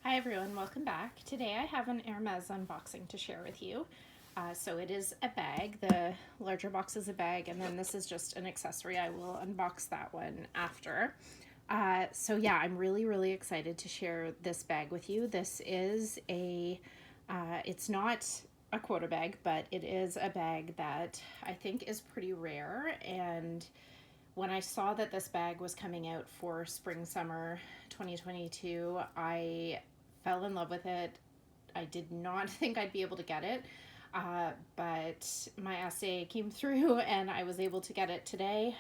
Hi everyone, welcome back. Today I have an Hermes unboxing to share with you. So it is a bag. The larger box is a bag, and then this is just an accessory. I will unbox that one after. So yeah, I'm really excited to share this bag with you. This is it's not a quota bag, but it is a bag that I think is pretty rare. And when I saw that this bag was coming out for spring summer 2022, I fell in love with it. I did not think I'd be able to get it, but my essay came through and I was able to get it today.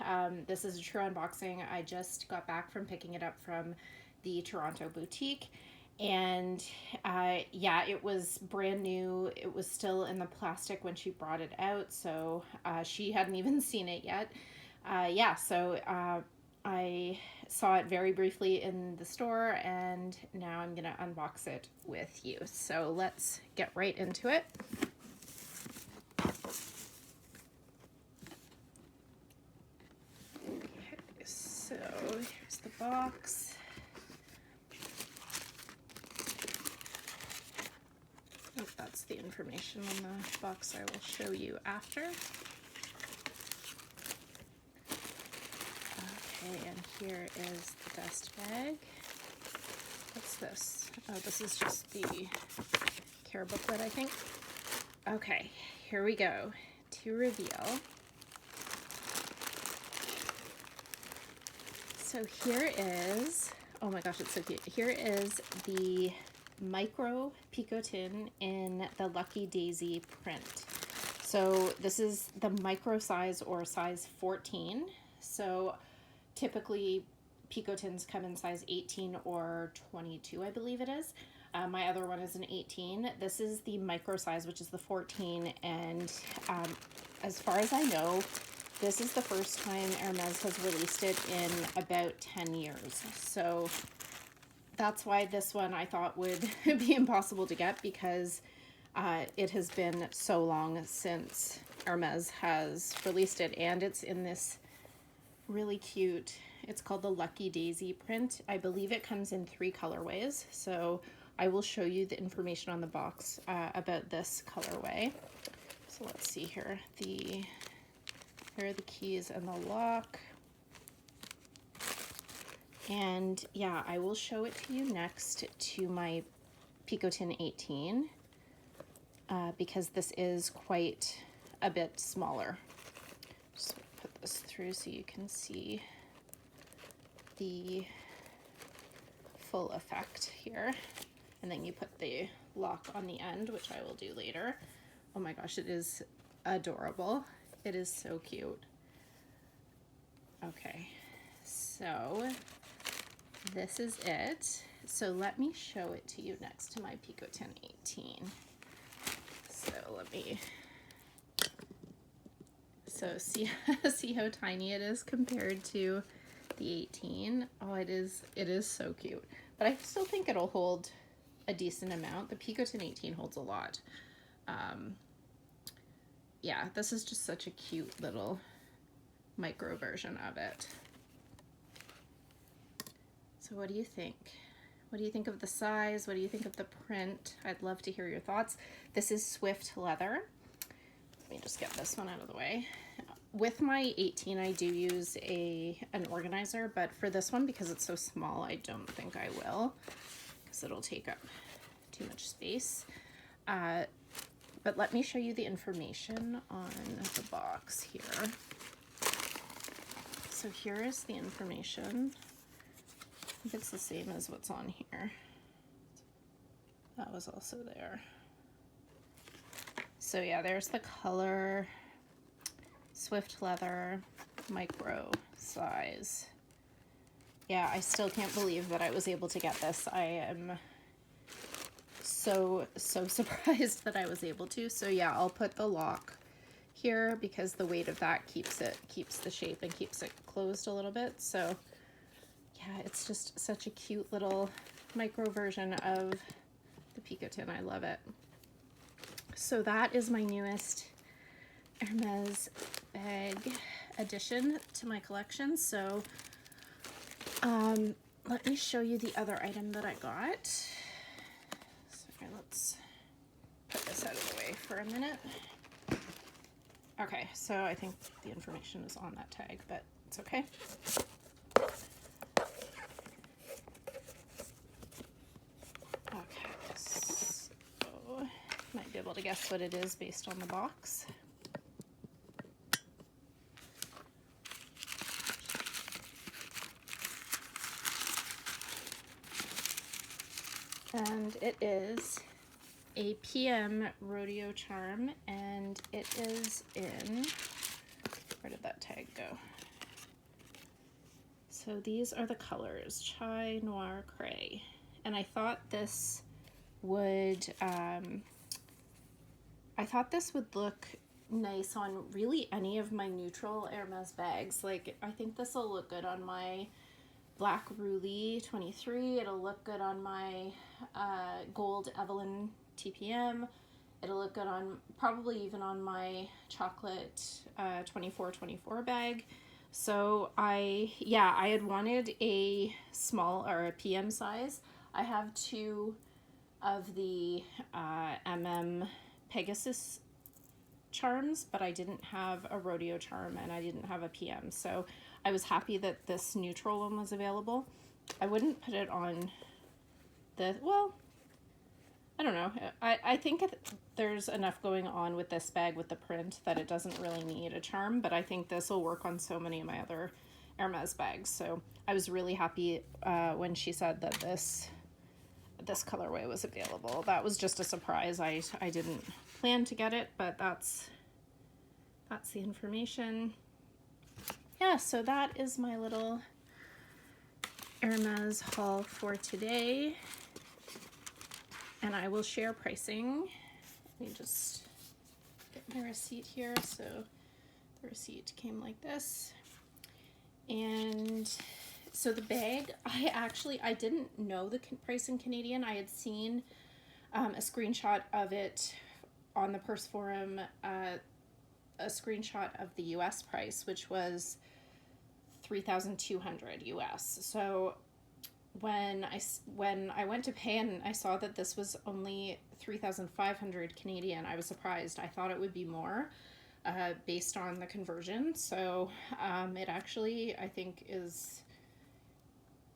This is a true unboxing. I just got back from picking it up from the Toronto boutique, and yeah, it was brand new. It was still in the plastic when she brought it out, so she hadn't even seen it yet. Yeah, so I saw it very briefly in the store, and now I'm gonna unbox it with you. So let's get right into it. Okay, so here's the box. Oh, that's the information on the box I will show you after. Okay, and here is the dust bag. What's this? Oh, this is just the care booklet, I think. Okay, here we go. To reveal. So here is, oh my gosh, it's so cute. Here is the micro Picotin in the Lucky Daisy print. So this is the micro size, or size 14. So typically Picotins come in size 18 or 22, I believe it is. My other one is an 18. This is the micro size, which is the 14. And as far as I know, this is the first time Hermes has released it in about 10 years. So that's why this one I thought would be impossible to get, because it has been so long since Hermes has released it. And it's in this really cute, it's called the Lucky Daisy print. I believe it comes in 3 colorways. So I will show you the information on the box about this colorway. So let's see here. Here are the keys and the lock. And yeah, I will show it to you next to my Picotin 18 because this is quite a bit smaller. Just put this through so you can see the full effect here. And then you put the lock on the end, which I will do later. Oh my gosh, it is adorable. It is so cute. Okay, so this is it. So let me show it to you next to my Picotin 18. So see how tiny it is compared to the 18. Oh, it is so cute. But I still think it'll hold a decent amount. The Picotin 18 holds a lot. Yeah, this is just such a cute little micro version of it. So what do you think? What do you think of the size? What do you think of the print? I'd love to hear your thoughts. This is Swift leather. Let me just get this one out of the way. With my 18, I do use an organizer, but for this one, because it's so small, I don't think I will, because it'll take up too much space. But let me show you the information on the box here. So here is the information. I think it's the same as what's on here. That was also there. So yeah, there's the color, Swift leather, micro size. Yeah, I still can't believe that I was able to get this. I am so surprised that I was able to. So yeah, I'll put the lock here because the weight of that keeps the shape and keeps it closed a little bit. So yeah, it's just such a cute little micro version of the Picotin. I love it. So that is my newest Hermes bag addition to my collection. So let me show you the other item that I got. let's put this out of the way for a minute. Okay, so I think the information is on that tag, but it's okay. Okay, so might be able to guess what it is based on the box. And it is a PM Rodeo charm, and it is in, where did that tag go? So these are the colors, Chai Noir Cray. And I thought this would, look nice on really any of my neutral Hermes bags. Like, I think this will look good on my Black Roulis 23. It'll look good on my gold Evelyn TPM. It'll look good on, probably even on my chocolate 24 bag. So I had wanted a small or a PM size. I have two of the Pegasus charms, but I didn't have a Rodeo charm and I didn't have a PM. So I was happy that this neutral one was available. I wouldn't put it on the, well, I don't know. I think there's enough going on with this bag with the print that it doesn't really need a charm, but I think this will work on so many of my other Hermes bags. So I was really happy when she said that this colorway was available. That was just a surprise. I didn't plan to get it, but that's the information. Yeah, so that is my little Hermes haul for today. And I will share pricing. Let me just get my receipt here. So the receipt came like this. And so the bag, I didn't know the price in Canadian. I had seen a screenshot of it on the Purse Forum, a screenshot of the US price, which was $3,200 US. So when I went to pay and I saw that this was only 3,500 Canadian, I was surprised. I thought it would be more based on the conversion. So it actually, I think, is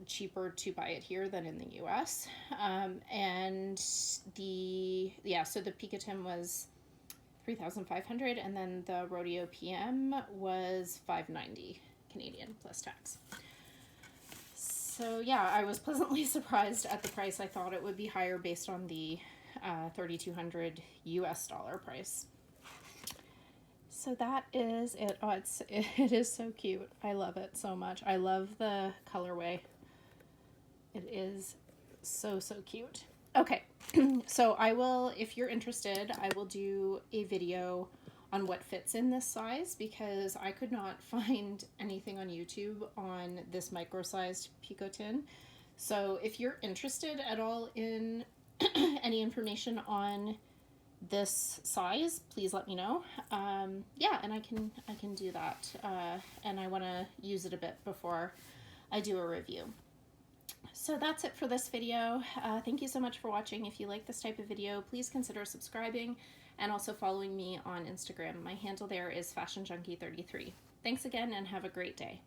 cheaper to buy it here than in the US. And so the Picotin was 3,500, and then the Rodeo PM was 590 Canadian plus tax. So yeah, I was pleasantly surprised at the price. I thought it would be higher based on the $3,200 US dollar price. So that is it. Oh, it is so cute. I love it so much. I love the colorway. It is so cute. Okay, so I will, if you're interested, I will do a video on what fits in this size, because I could not find anything on YouTube on this micro-sized Picotin. So if you're interested at all in any information on this size, please let me know. Yeah, and I can do that. And I want to use it a bit before I do a review. So that's it for this video. Thank you so much for watching. If you like this type of video, please consider subscribing and also following me on Instagram. My handle there is FashionJunkie33. Thanks again and have a great day.